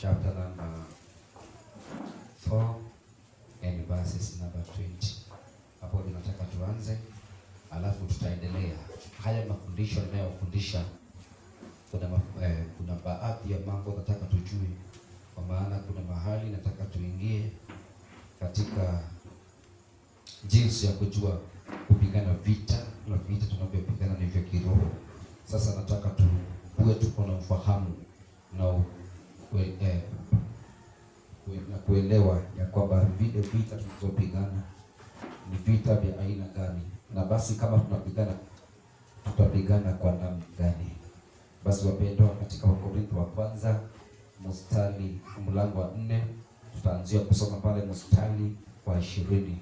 chapter number 4 and verses number 20. Hapo tunataka tuanze, alafu tutaendelea. Haya mafundisho ninayofundisha kuna baadhi ya mambo nataka tujue, kwa maana kuna mahali nataka tuingie katika jinsi ya kujua kupigana vita na vita tunavyopigana ni vya kiroho. Sasa nataka tuwe na ufahamu na kuelewa ya kwamba vile vita tunazopigana ni vita vya aina gani, na basi kama tunapigana tutapigana kwa namna gani. Basi wapendwa, katika Wakorintho wa kwanza mlango wa 4 tutaanzia kusoma pale mstari wa 20.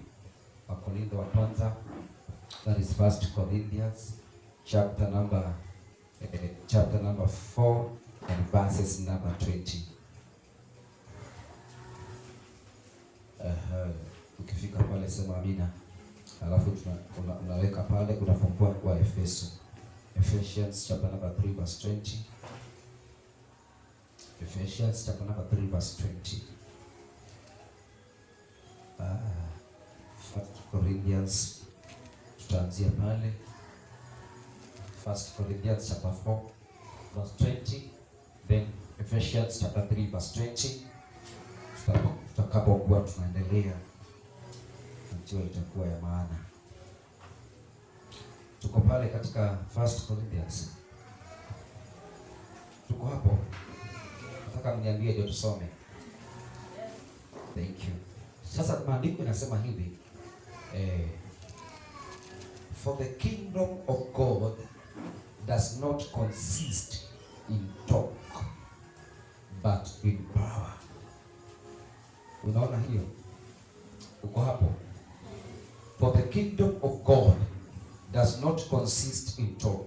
Wakorintho wa kwanza, that is 1 Corinthians chapter number 4 and verses number 20. Ukifika pale sema amina. Alafu unaweka pale, unafungua kwa Ephesians chapter number 3 verse 20. Ephesians chapter number 3 verse 20. 1 Corinthians tutaanzia pale 1 Corinthians chapter 4 verse 20, then Ephesians chapter 3 verse 20. Tutakapokuwa tunaendelea, najua itakuwa ya maana. Tuko pale katika 1 Corinthians. Tuko hapo. Nataka mniambie ndio tusome. Thank you. Sasa maandiko yanasema hivi, for the kingdom of God does not consist in talk but in power. Unaona hiyo? Uko hapo? For the kingdom of God does not consist in talk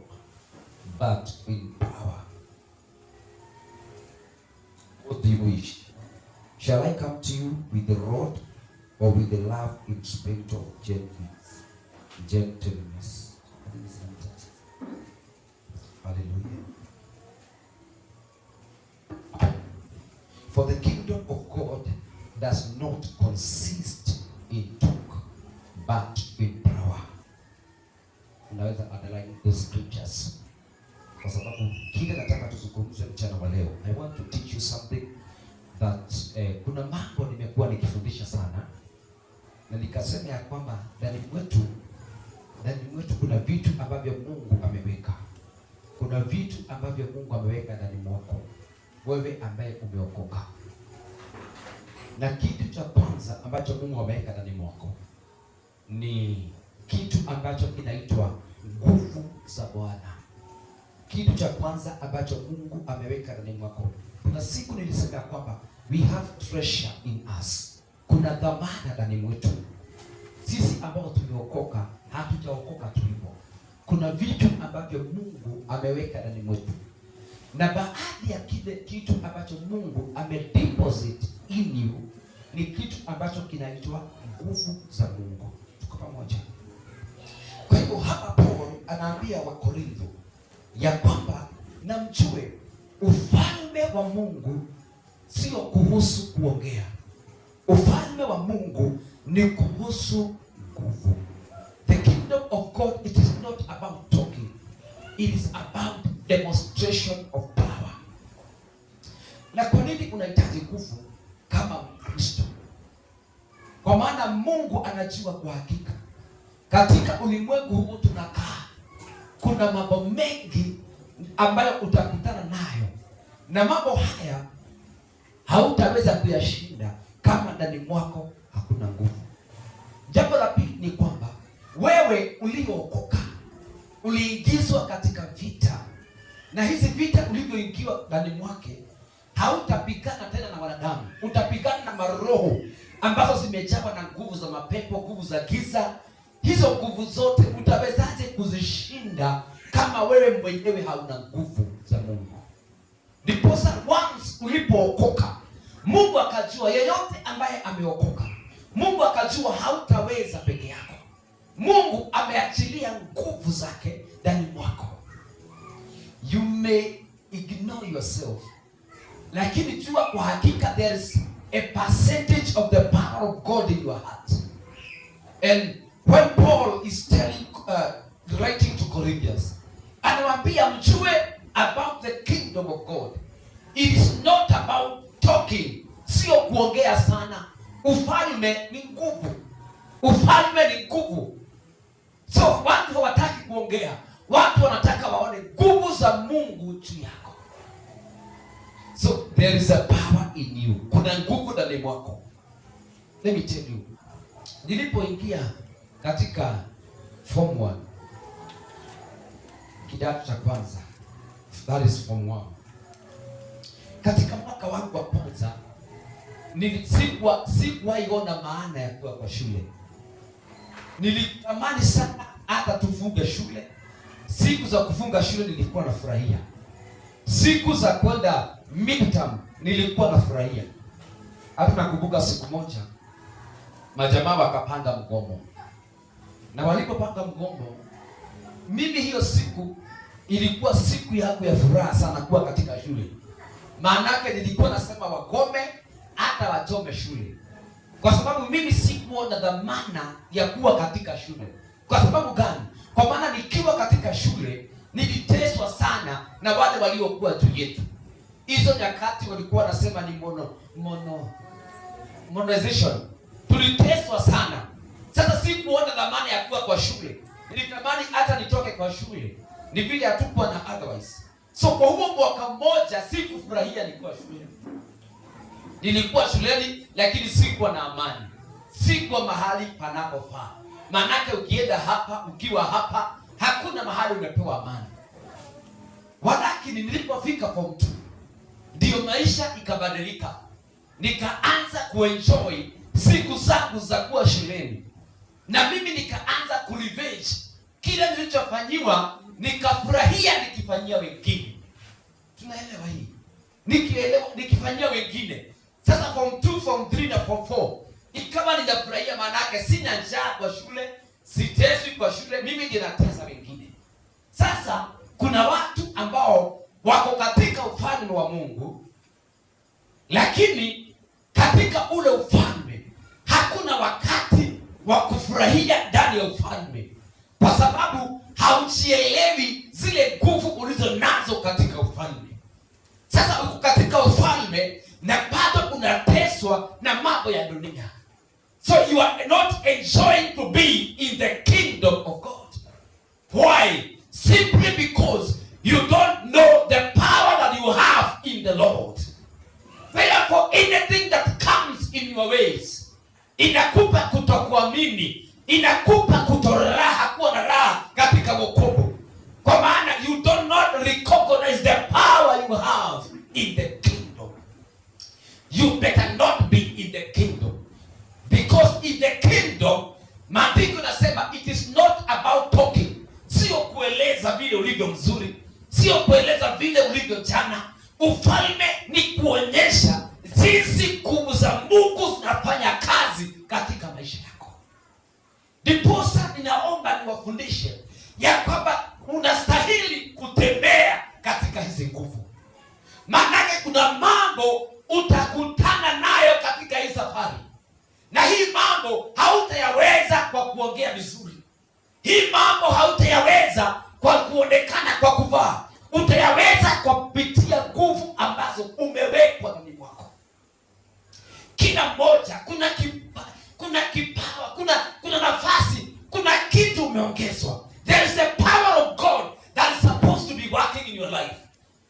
but in power. What do you wish? Shall I come to you with the rod or with the love in spirit of gentleness? Hallelujah. For the kingdom of God does not consist in talk but in power. Unaweza underline the scriptures, kwa sababu kile nataka tuzungumze mchana wa leo. I want to teach you something that kuna mambo nimekuwa nikifundisha sana, na nikasema ya kwamba ndani mwetu kuna vitu ambavyo Mungu ameweka. Kuna vitu ambavyo Mungu ameweka ndani mwako wewe ambaye umeokoka. Na kitu cha kwanza ambacho Mungu ameweka ndani mwako ni kitu ambacho kinaitwa nguvu za Bwana. Kitu cha kwanza ambacho Mungu ameweka ndani mwako. Kuna siku nilisema kwamba we have treasure in us. Kuna dhamana ndani mwetu. Sisi ambao tumeokoka, hatujaokoka tulipo. Kuna vitu ambavyo Mungu ameweka ndani mwetu. Na baadhi ya kile kitu ambacho Mungu amedeposit in you ni kitu ambacho kinaitwa nguvu za Mungu. Tuko pamoja? Kwa hivyo hapa Paul anaambia Wakorintho ya kwamba na mjue ufalme wa Mungu sio kuhusu kuongea. Ufalme wa Mungu ni kuhusu nguvu. The kingdom of God, it is not about talking. It is about demonstration of power. Na kwa nini unahitaji nguvu kama Mkristo? Kwa maana Mungu anajua kwa hakika katika ulimwengu huu tunakaa, kuna mambo mengi ambayo utakutana nayo, na mambo haya hautaweza kuyashinda kama ndani mwako hakuna nguvu. Jambo la pili ni kwamba wewe uliookoka uliingizwa katika vita, na hizi vita ulivyoingiwa ndani mwake hautapigana tena na wanadamu, utapigana na maroho ambazo zimejawa na nguvu za mapepo, nguvu za giza. Hizo nguvu zote utawezaje kuzishinda kama wewe mwenyewe hauna nguvu za Mungu? Ndiposa once ulipookoka, Mungu akajua yeyote ambaye ameokoka, Mungu akajua hautaweza peke yako. Mungu ameachilia nguvu zake ndani mwako. You may ignore yourself lakini jua kwa hakika there is a percentage of the power of God in your heart. And when Paul is telling writing to Corinthians, anawaambia mjue about the kingdom of God. It is not about talking, sio kuongea sana. Ufalme ni nguvu. Ufalme ni nguvu. So watu hawataki kuongea, watu wanataka waone nguvu za Mungu juu yako. So there is a power in you. Kuna nguvu ndani mwako. Let me tell you. Nilipoingia katika form 1, kidato cha kwanza, that is form 1. Katika mwaka wangu wa kwanza, sikuwahi ona maana ya kuwa kwa shule. Nilitamani sana hata tufunge shule. Siku za kufunga shule nilikuwa nafurahia. Siku za kwenda midterm nilikuwa nafurahia. Hata nakumbuka siku moja majamaa wakapanga mgomo. Na walipopanga mgomo, mimi hiyo siku ilikuwa siku yangu ya furaha sana kuwa katika shule. Maanake nilikuwa nasema wagome hata wachome shule. Kwa sababu mimi sikuona dhamana ya kuwa katika shule. Kwa sababu gani? Kwa maana nikiwa katika shule niliteswa sana na wale waliokuwa juu yetu. Hizo nyakati walikuwa nasema ni monetization. Tuliteswa sana. Sasa sikuona dhamana ya kuwa kwa shule. Nilitamani hata nitoke kwa shule. Ni vile hatukuwa na otherwise. So kwa huo mwaka mmoja sikufurahia nilikuwa shule. Nilikuwa shuleni lakini sikuwa na amani. Sikuwa mahali panapofaa. Maanake ukienda hapa, ukiwa hapa, hakuna mahali umepewa amani. Walakini nilipofika form 2, ndio maisha ikabadilika. Nikaanza kuenjoy siku zangu za kuwa shuleni. Na mimi nikaanza kurevenge kile nilichofanyiwa, nikafurahia nikifanyia wengine. Tunaelewa hii? Nikifanyia wengine. Sasa form 2, form 3 na form 4 ikawa ninafurahia, maanake sina njaa kwa shule, siteswi kwa shule, mimi ndiye natesa wengine. Sasa kuna watu ambao wako katika ufalme wa Mungu, lakini katika ule ufalme hakuna wakati wa kufurahia ndani ya ufalme, kwa sababu haujielewi zile nguvu ulizo nazo katika ufalme. Sasa uko katika ufalme na bado unateswa na mambo ya dunia. So you are not enjoying to be in the kingdom of God. Why? Simply because you don't know the power that you have in the Lord. Therefore, anything that comes in your ways, inakupa kutokuamini, inakupa kutoraha, kuwa na raha katika wokovu. Kwa maana you do not recognize the power you have in the kingdom. You better not be in the kingdom. Because in the kingdom, maandiko nasema it is not about talking. Sio kueleza vile ulivyo mzuri, sio kueleza vile ulivyo jana. Ufalme ni kuonyesha jinsi nguvu za Mungu zinafanya kazi katika maisha yako. Ndiposa ninaomba niwafundishe ya kwamba unastahili kutembea katika hizi nguvu. Maanake kuna mambo utakutana nayo katika hii safari. Na hii mambo hautayaweza kwa kuongea vizuri. Hii mambo hautayaweza kwa kuonekana, kwa kuvaa. Utayaweza kwa kupitia nguvu ambazo umewekwa ndani mwako. Kila mmoja kuna kipawa, kuna nafasi, kuna kitu umeongezwa. There is a power of God that is supposed to be working in your life.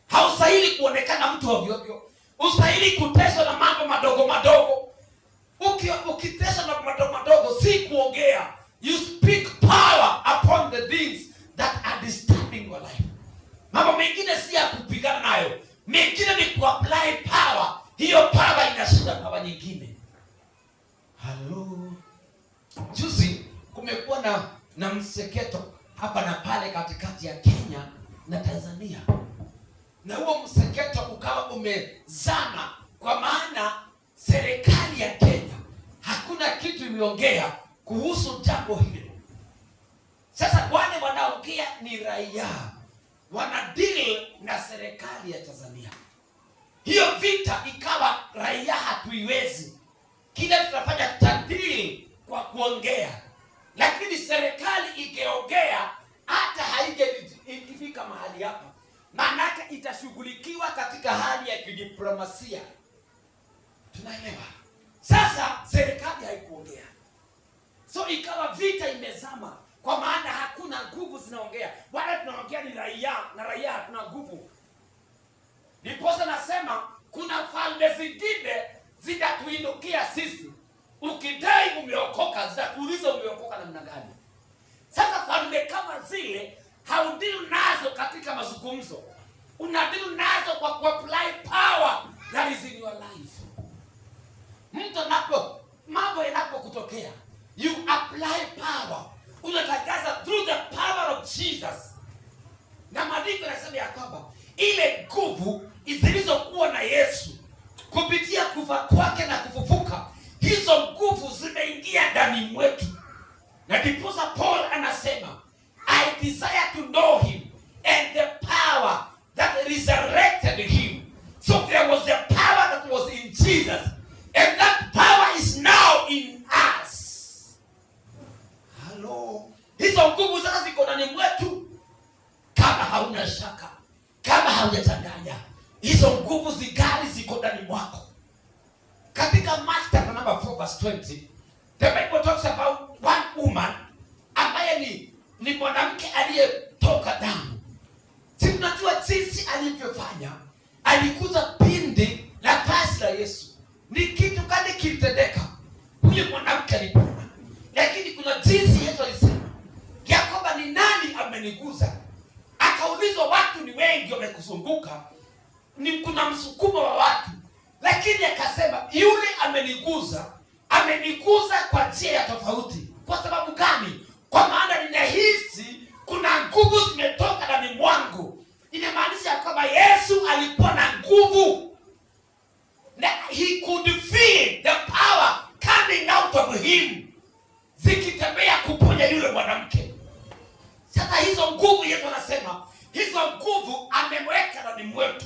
Haustahili kuonekana mtu ovyo ovyo. Ustahili kuteswa na mambo madogo madogo. Ukiteswa na madogo madogo si kuongea. You speak power upon the things that are disturbing your life. Mambo mengine si ya kupigana nayo. Mengine ni kuapply power. Hiyo power inashinda power nyingine. Hello. Juzi kumekuwa na mseketo hapa na pale katikati ya Kenya na Tanzania. Na huo mseketo ukawa umezama, kwa maana serikali ya Kenya hakuna kitu imeongea kuhusu jambo hilo. Sasa wale wanaongea ni raia, wana deal na serikali ya Tanzania. hiyo vita ikawa raia hatuiwezi. Kile tutafanya tutadili kwa kuongea, lakini serikali ikiongea hata haingefika mahali hapa, maanake itashughulikiwa katika hali ya kidiplomasia. Tunaelewa? Sasa serikali haikuongea, so ikawa vita imezama, kwa maana hakuna nguvu zinaongea. Wale tunaongea ni raia, na raia hatuna nguvu. Niposa nasema kuna falme zingine zitatuinukia sisi. Ukidai umeokoka, zitakuuliza umeokoka namna gani? Sasa falme kama zile haudili nazo katika mazungumzo, unadili nazo kwa kuapply power that is in your life. Mtu mambo yanapokutokea, you apply power, unatangaza through the power of Jesus. Na maandiko yanasema ya kwamba ile nguvu zilizokuwa na Yesu kupitia kufa kwake na kufufuka, hizo nguvu zimeingia ndani mwetu. Na ndipo Paul anasema, I desire to know him and the power that resurrected him. So there was a power that was in Jesus, and that power is now in us. Hello. Hizo nguvu sasa ziko ndani mwetu. Kama hauna shaka, kama haujachanganya, hizo nguvu zikali ziko ndani mwako. Katika Mark chapter number 4 verse 20, the Bible talks about one woman ambaye ni mwanamke aliyetoka damu. Si tunajua jinsi alivyofanya, alikuza pindi la pasi la Yesu. Ni kitu gani kilitendeka? Huyo mwanamke alipona. Lakini kuna jinsi Yesu alisema, Yakoba, ni nani ameniguza? Akaulizwa, watu ni wengi wamekuzunguka, ni kuna msukumo wa watu. Lakini akasema, yule ameniguza kwa njia ya tofauti. Kwa sababu gani? Kwa maana ninahisi kuna nguvu zimetoka ndani mwangu. Inamaanisha kwamba Yesu alikuwa na nguvu, na he could feel the power coming out of him, zikitembea kuponya yule mwanamke. Sasa hizo nguvu, Yesu anasema hizo nguvu ameweka ndani mwetu.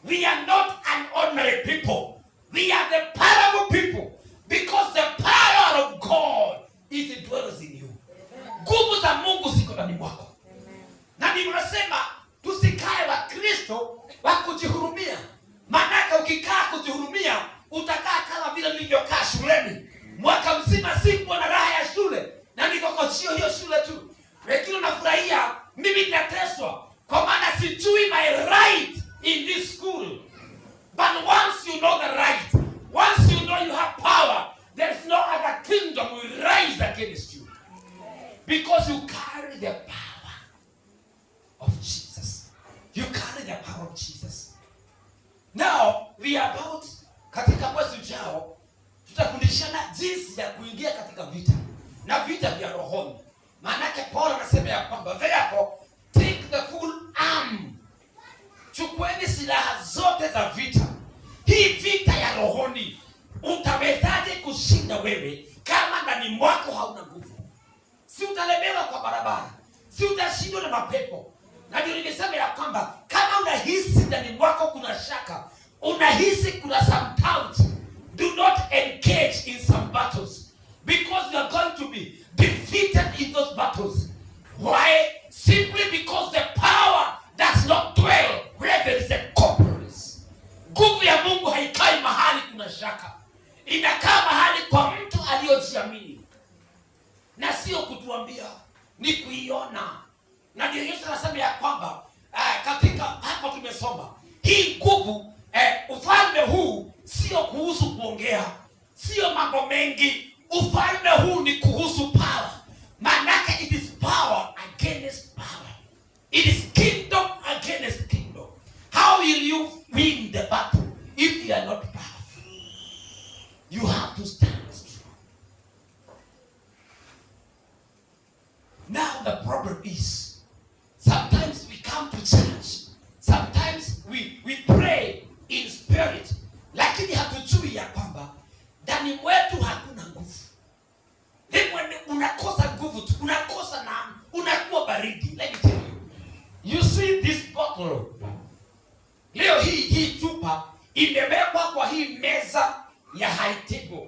We are not an ordinary people. We are the powerful people, because the power of God is dwells in you. Nguvu za Mungu ziko ndani mwako. Na ndivyo nasema tusikae wa Kristo wa kujihurumia. Maana ukikaa kujihurumia, utakaa kama vile nilivyokaa shuleni. Mwaka mzima sikuwa na raha ya shule, na niko kwa hiyo shule tu. Lakini nafurahia, mimi ninateswa kwa maana sijui my right in this school. But once you know the right, once you know you have power, there is no other kingdom will rise against you. Because you carry the power of Jesus. You carry the power of Jesus. Now, we are about, katika mwezi ujao, tutafundishana jinsi ya kuingia katika vita. Na vita vya rohoni. Maanake Paul anasema ya kwamba, therefore, take the full arm. Chukueni silaha zote za vita. Hii vita ya rohoni, utawezaje kushinda wewe kama ndani mwako hauna nguvu? Si utalemewa kwa barabara, si utashindwa na mapepo. Na ndio nimesema ya kwamba kama unahisi ndani mwako kuna shaka, unahisi kuna some doubt, do not engage in some battles, because you are going to be defeated in those battles. Why? Simply because the power does not dwell where there is a compromise. Nguvu ya Mungu haikai mahali kuna shaka. Inakaa mahali kwa mtu aliyojiamini. Na sio kutuambia, ni kuiona. Na ndio Yesu anasema ya kwamba katika hapo tumesoma, hii nguvu, ufalme huu sio kuhusu kuongea, sio mambo mengi. Ufalme huu ni kuhusu power. Manake it is power against power. It is kingdom against kingdom. How will you win the battle if you are not powerful? You have to stand strong. Now the problem is, sometimes we come to church, sometimes we pray in spirit, lakini hatujui ya kwamba ndani mwetu hakuna nguvu. Unakosa nguvu tu, unakosa na imewekwa kwa hii meza ya high table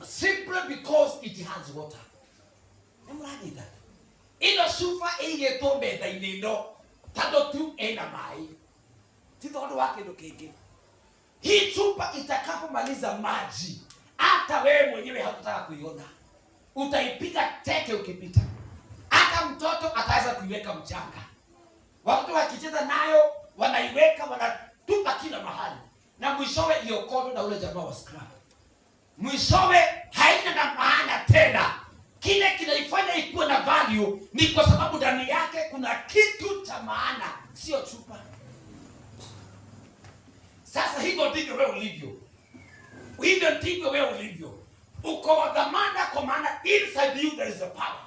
simply because it has water. Emuranyita ino sufa igetwo metha-inĩ ĩno tando tu ena maĩ, ti tondũ wa kĩndũ kĩngĩ. Hii chupa itakapomaliza maji, hata wewe mwenyewe hakutaka kuiona, utaipiga teke ukipita. Hata mtoto ataweza kuiweka mchanga, watoto wakicheza nayo wanaiweka, wanatupa kila mahali, na mwishowe iokodo na ule jamaa wa scrap. Mwishowe haina na maana tena. Kile kinaifanya ikuwe na value ni kwa sababu ndani yake kuna kitu cha maana, sio chupa. Sasa hivyo ndivyo wewe ulivyo. Hivyo ndivyo wewe ulivyo. Uko wa dhamana kwa maana inside you there is a power.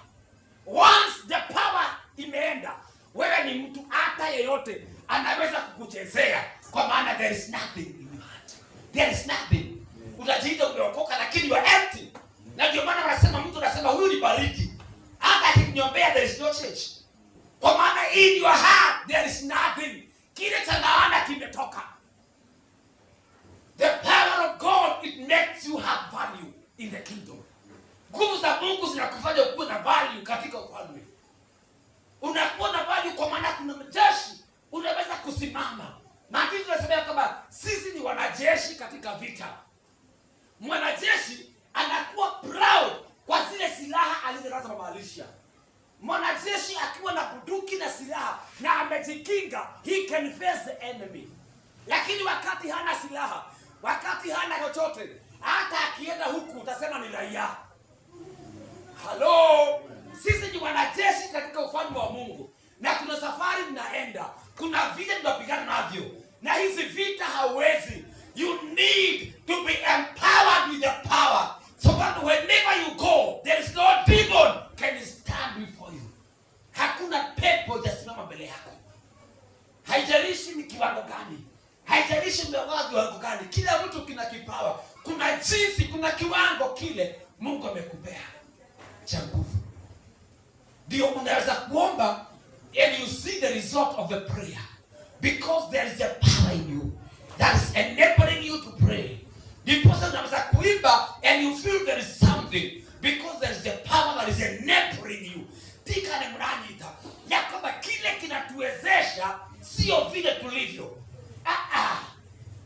Once the power imeenda, wewe ni mtu hata yeyote anaweza kukuchezea kwa maana there is nothing in your heart. There is nothing. Utajiita umeokoka lakini you are empty. Na ndio maana wanasema mtu anasema huyu ni baridi, hata akinyombea there is no change. Kwa maana in your heart there is nothing. Kile cha maana kimetoka. The power of God, it makes you have value in the kingdom. Nguvu za Mungu zinakufanya ukuwe na value katika ufalme. Unakuwa na value kwa maana kuna jeshi, unaweza kusimama. Maandiko yanasema kama sisi ni wanajeshi katika vita. Mwanajeshi anakuwa proud kwa zile silaha alizonazo Mama Alicia. Mwanajeshi akiwa na bunduki na silaha na amejikinga, he can face the enemy. Lakini wakati hana silaha, wakati hana chochote, hata akienda huku utasema ni raia. Halo, sisi ni wanajeshi katika ufalme wa Mungu, na kuna safari mnaenda, kuna vita tunapigana navyo, na hizi vita hauwezi. You need to be empowered with the power, so that whenever you go, there is no demon can stand before you. Hakuna pepo itasimama mbele yako. Haijalishi ni kiwango gani, haijalishi umevaa kiwango gani, kila mtu kina kipawa, kuna jinsi, kuna kiwango kile Mungu amekupea cha nguvu. Ndio unaweza kuomba and you see the result of the prayer, because there is a power in you that is enabling you to pray. Because unaweza kuimba and you feel there is something, because there is a power that is enabling you. Tika ni mnanyita ya kwamba kile kinatuwezesha sio vile tulivyo.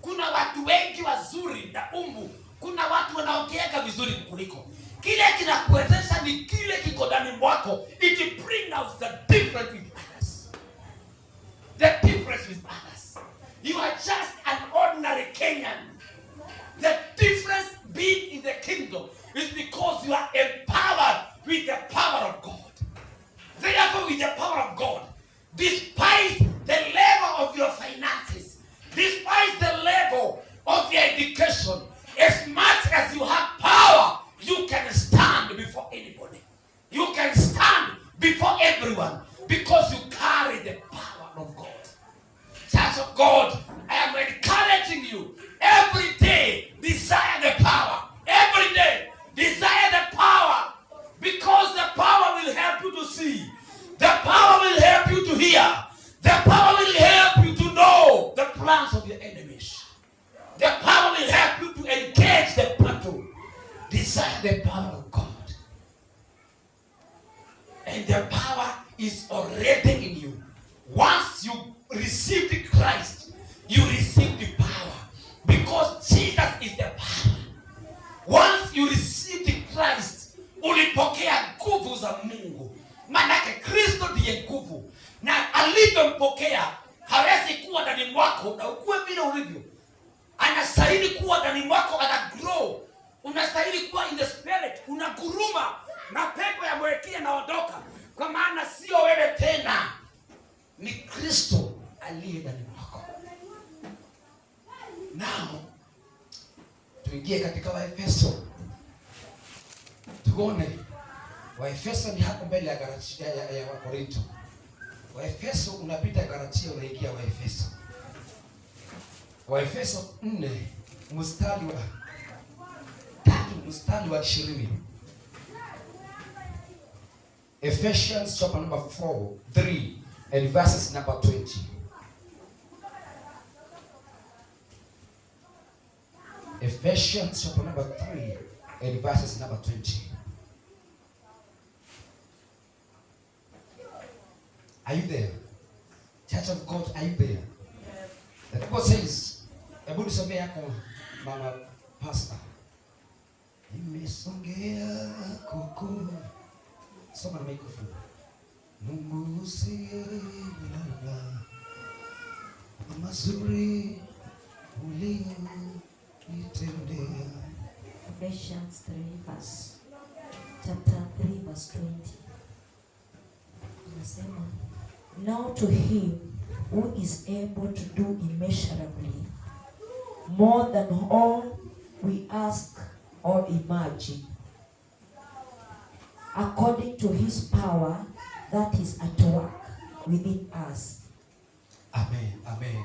Kuna watu wengi wazuri na umbu, kuna watu wanaongeeka vizuri kuliko. Kile kinakuwezesha ni kile kiko ndani mwako. It brings out the difference with others. The difference with others. You are just an ordinary Kenyan. The difference being in the kingdom is because you are empowered with the power of God. Therefore, with the power of God, despite the level of your finances, despite the level of your education, as much as you have power, you can stand before anybody. You can stand before everyone because you carry the power of God. Church of God, I am encouraging you every day, desire the power. Every day, desire the power, because the power will help you to see. The power will help you to hear. The power will help you to know the plans of your enemies. The power will help you to engage the battle. Desire the power of God. And the power is already in you. Once you received Christ, you received the power. Because Jesus is the power. Once you received Christ, ulipokea nguvu za Mungu. Manake Kristo ndiye nguvu. Na alivyompokea, hawezi kuwa ndani mwako na ukue vile ulivyo. Anastahili kuwa ndani mwako, ana grow. Unastahili kuwa in the spirit, unaguruma, na pepo ya mwekile naondoka. Kwa maana sio wewe tena, ni Kristo aliye ndani mwako. Now, tuingie katika Waefeso. Tuone Waefeso ni hapo mbele ya Galatia ya Wakorinto. Waefeso unapita Galatia unaingia Waefeso. Waefeso 4 mstari wa 3 mstari wa 20. Ephesians chapter number 4:3 and verses number 20. Ephesians chapter number 3 and verses number 20. Are you there? Church of God, are you there? The Bible says, hebu nisomee yako mama pastor. Nimesongea koko. Soma na microphone. Mungu usiyelala. Mazuri ulionitendea. Ephesians 3 chapter 3 verse 20. Nasema, now to him who is able to do immeasurably more than all we ask or imagine, according to his power that is at work within us. Amen. Amen.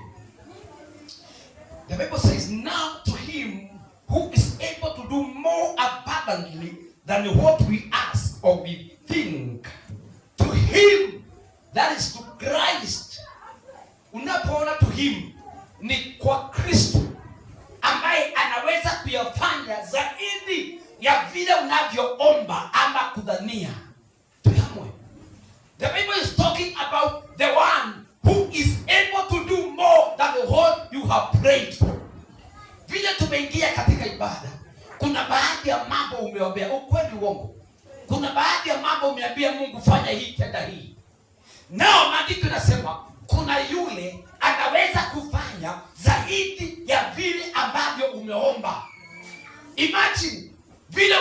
The Bible says, now to him who is able to do more abundantly than what we ask or we think. To him, that is to Christ. Unapoona to him ni kwa Kristo ambaye anaweza kuyafanya zaidi ya vile unavyoomba ama kudhania. Tuhamwe. The Bible is talking about the one who is able to do more than what you have prayed for. Vile tumeingia katika ibada, kuna baadhi ya mambo umeombea, ukweli uongo. Kuna baadhi ya mambo umeambia Mungu fanya hii, tenda hii. Nao maandiko yanasema kuna yule anaweza kufanya zaidi ya vile ambavyo umeomba. Imagine vile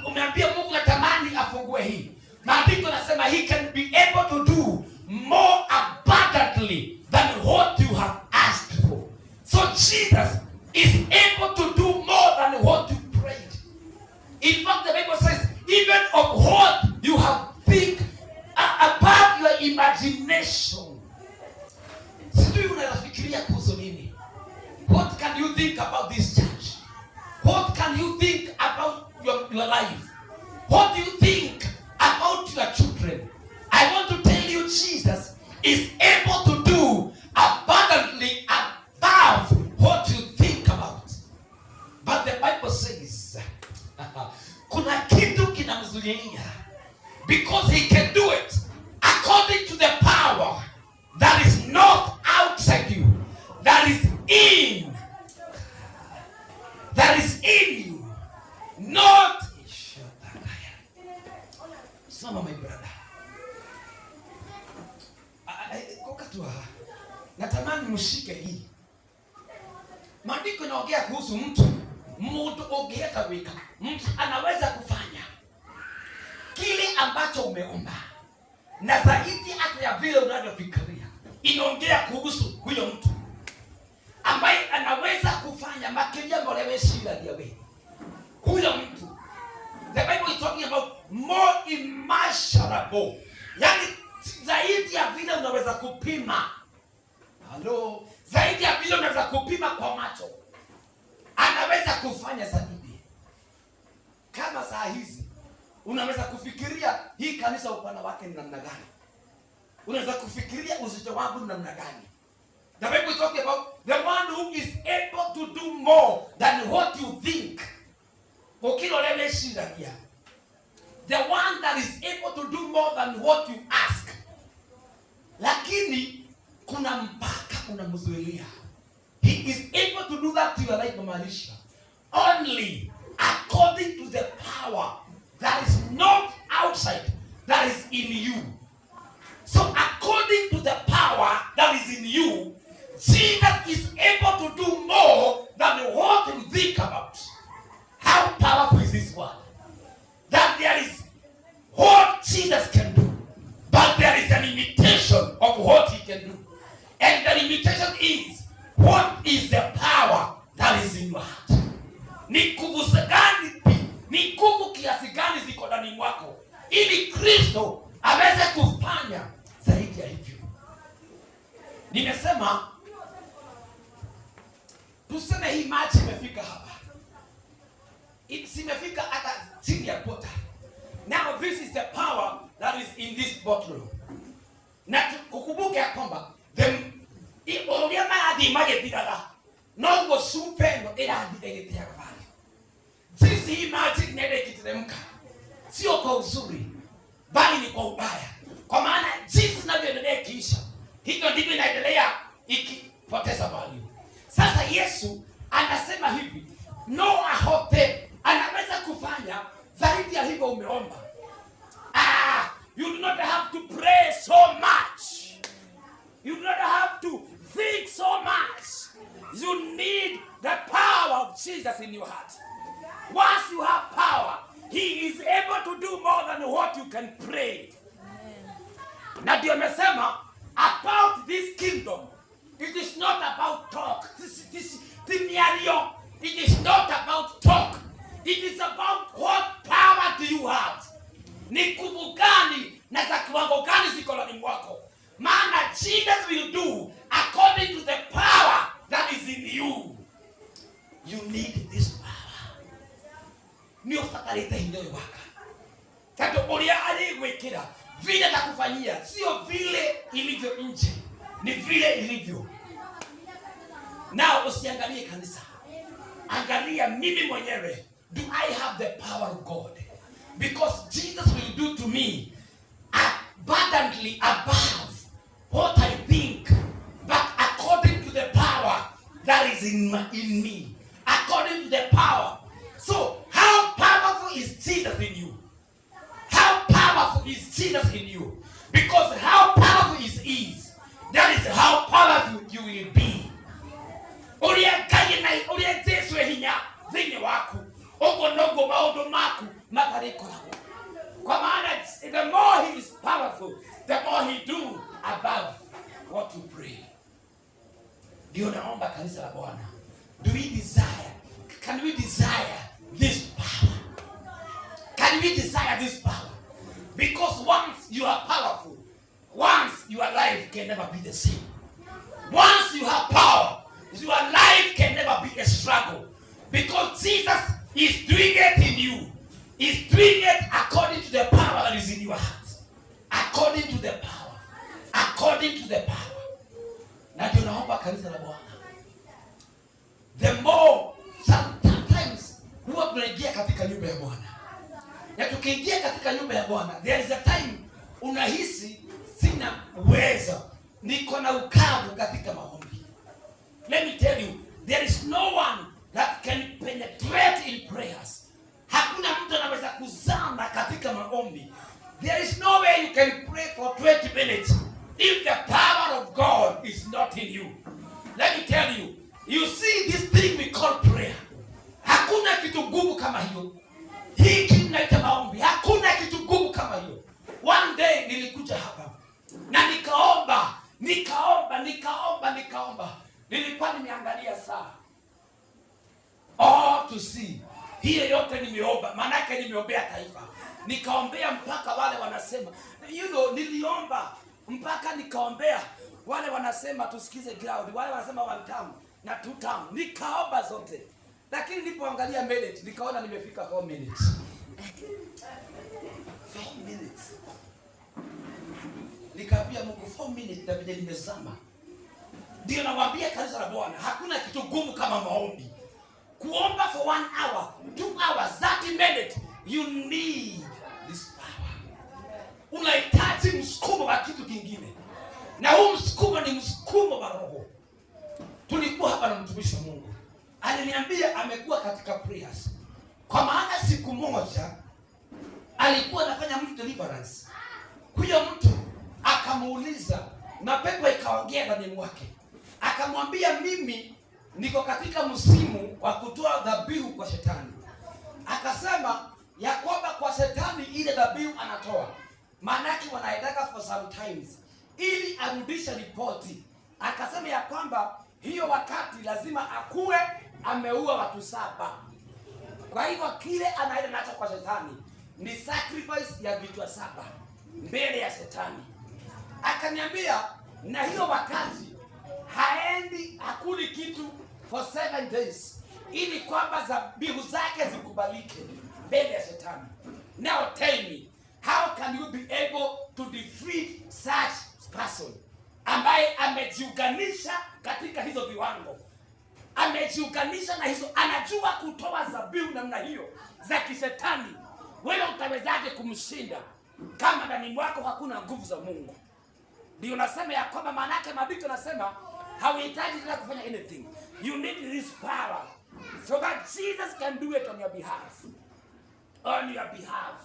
umeambia Mungu natamani afungue hii. Maandiko yanasema he can be able to do more abundantly than what you have asked for. So Jesus is able to do more than what you prayed. In fact, the Bible says, even of what you have think above your imagination. Sijui unafikiria kuhusu nini? What can you think about this church? What can you think about your life? What do you think about your children? I want to tell you, Jesus is able to do abundantly above what you think about. But the Bible says, kuna kitu kinamzuilia, because he can do it according to the power that is not outside you, that is in you, not. Soma my brother. Natamani mshike hii. Maandiko yanaongea kuhusu mtu ongea weka. Mtu anaweza kufanya kile ambacho umeomba na zaidi hata ya vile unavyofikiria. Inaongea kuhusu huyo mtu ambaye anaweza kufanya makilia mbolewe shida ya wewe. Huyo mtu, the Bible is talking about more immeasurable. Yani zaidi ya vile unaweza kupima. Hello, zaidi ya vile unaweza kupima kwa macho. Anaweza kufanya zaidi. Kama saa hizi unaweza kufikiria hii kanisa upana wake ni namna gani? Unaweza kufikiria uzito wangu ni namna gani? The Bible is talking about the one who is able to do more than what you think. Ukilolele shida kia. The one that is able to do more than what you ask. Lakini kuna mpaka unamzuilia. He is able to do that to your life, Marisha, only according to the power that is not outside, that is in you. So according to the power that is in you, Jesus is able to do more than what you think about. How powerful is this word? That there is what Jesus can do, but there is a limitation of what he can do. And the limitation is, what is the power that is in your heart? Ni nguvu gani, ni nguvu kiasi gani ziko ndani mwako ili Kristo aweze kufanya zaidi ya hivyo. Nimesema tuseme hii maji imefika hapa. Imefika hata chini ya bota. Now this is the power that is in this bottle. Na kukumbuka ya kwamba the oriama adi maji bidala. No go supendo ila yathi egetea gabari. Sisi hii maji inaenda ikiteremka, sio kwa uzuri, bali ni kwa ubaya. Kwa maana jinsi inavyoendelea ikiisha, hivyo ndivyo inaendelea ikipoteza value. Sasa Yesu anasema hivi, no ahote anaweza kufanya zaidi ya hivyo umeomba. You do not have to pray so much. You do not have to think so much. You need the power of Jesus in your heart. Once you have power, he is able to do more than what you can pray. Na ndio amesema about this kingdom, it is not about talk. It is not about talk. It is about what power do you have. Ni nguvu gani na za kiwango gani ziko ndani mwako? Maana Jesus will do according to the power that is in you. You need this power. Ni ufakarite hiyo waka. Tato ulia aligwekera vile nakufanyia sio vile ilivyo nje, ni vile ilivyo. Now usiangalie kanisa, angalia mimi mwenyewe. Do I have the power of God? Because Jesus will do to me abundantly above what I think, but according to the power that is in me, according to the power. So how powerful is Jesus in you? How powerful is Jesus in you? Because how powerful is, that is how powerful you will be. The more he is powerful, the more he do above what you pray. Ndio naomba kanisa la Bwana. Do we desire? Can we desire this power? Can we desire this power? Because once you are powerful, once your life can never be the same. Once you have power, your life can never be a struggle. Because Jesus is doing it in you. He's doing it according to the power that is in your heart. According to the power. According to the power. Na ndio naomba kanisa la Bwana. The more, sometimes huwa tunaingia katika nyumba ya Bwana. Na tukiingia katika nyumba ya Bwana, there is a time unahisi sina uwezo, niko na ukavu katika maombi. Let me tell you, there is no one that can penetrate in prayers. Hakuna mtu anaweza kuzama katika maombi. There is no way you can pray for 20 minutes if the power of God is not in you. Let me tell you, you see this thing we call prayer. Hakuna kitu ngumu kama hiyo. Hii kinaita maombi. Hakuna kitu ngumu kama hiyo. One day nilikuja hapa na nikaomba. Nilikuwa nimeangalia saa. Oh, to see. Hiyo yote nimeomba, maana yake nimeombea taifa. Nikaombea mpaka wale wanasema, niliomba mpaka nikaombea wale wanasema tusikize ground, wale wanasema 1 term na 2 term. Nikaomba zote. Lakini nilipoangalia minute, nikaona nimefika 4 minutes. 4 minutes. Nikaambia Mungu 4 minutes na vile nimezama. Ndio nawaambia kanisa la Bwana, hakuna kitu gumu kama maombi. Kuomba for 1 hour, 2 hours, 30 minutes, you need this power. Unahitaji msukumo wa kitu kingine. Na huu msukumo ni msukumo wa roho. Tulikuwa hapa na mtumishi wa Mungu. Aliniambia amekuwa katika prayers. Kwa maana siku moja alikuwa anafanya mtu deliverance. Huyo mtu akamuuliza na pepo ikaongea ndani mwake. Akamwambia mimi niko katika msimu wa kutoa dhabihu kwa shetani. Akasema ya kwamba kwa shetani ile dhabihu anatoa, maanake wanaitaka for sometimes ili arudishe ripoti. Akasema ya kwamba hiyo wakati lazima akuwe ameua watu 7. Kwa hivyo kile anaenda nacho kwa shetani ni sacrifice ya vitu 7 mbele ya shetani. Akaniambia na hiyo wakati haendi hakuli kitu for 7 days ili kwamba dhabihu zake zikubalike mbele ya shetani. Now tell me, how can you be able to defeat such person ambaye amejiunganisha katika hizo viwango, amejiunganisha na hizo, anajua kutoa dhabihu namna hiyo za kishetani, wewe utawezaje kumshinda kama ndani mwako hakuna nguvu za Mungu? Ndio nasema ya kwamba maana yake maandiko nasema hauhitaji tena kufanya anything. You need this power so that Jesus can do it on your behalf. On your behalf.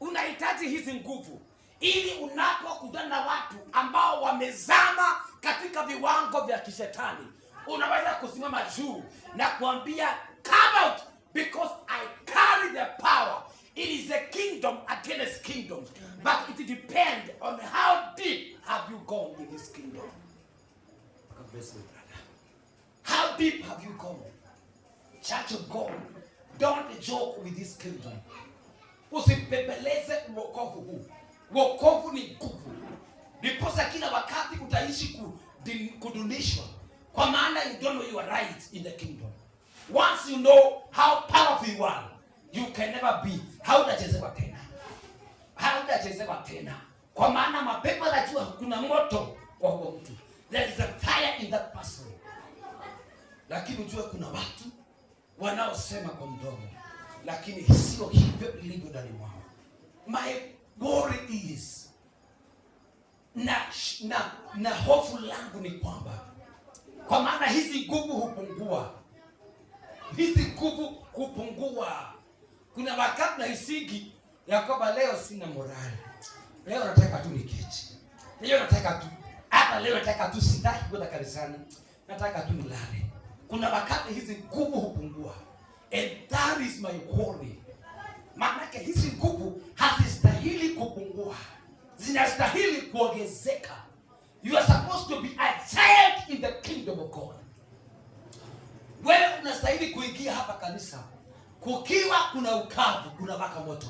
Unahitaji hizi nguvu ili unapokutana na watu ambao wamezama katika viwango vya kishetani, unaweza kusimama juu na kuambia come out because I carry the power. It is a kingdom against kingdoms, but it depends on how deep have you gone in this kingdom. God bless you, brother. How deep have you gone? Church of God, don't joke with this kingdom. Usipembeleze wokovu huu. Wokovu ni nguvu. Ndiposa kila wakati utaishi kudunishwa, kwa maana you don't know you are right in the kingdom. Once you know how powerful you are, you can never be. Hautachezewa tena. Hautachezewa tena. Kwa maana mapepo yanajua kuna moto kwa huo mtu. There is a fire in that person. Lakini ujue kuna watu wanaosema kwa mdomo, lakini sio hivyo ilivyo ndani mwao. My worry is na hofu langu ni kwamba, kwa maana hizi nguvu hupungua. Hizi nguvu hupungua. Kuna wakati nahisiki ya kwamba leo sina morali. Leo nataka tu niketi. Leo nataka tu, hata leo nataka tu sitaki kwenda kanisani. Nataka tu nilale. Kuna wakati hizi nguvu hupungua. And that is my worry. Maana hizi nguvu hazistahili kupungua. Zinastahili kuongezeka. You are supposed to be a giant in the kingdom of God. Wewe unastahili kuingia hapa kanisa kukiwa kuna ukavu, kuna waka moto,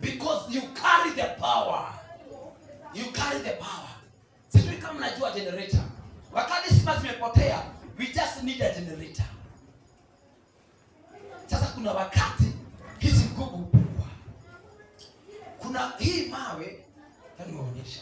because you carry the power. You carry the power. Sisi kama mnajua generator, wakati sima zimepotea, we just need a generator. Sasa kuna wakati hizi nguvu hupungua. Kuna hii mawe, nionyesha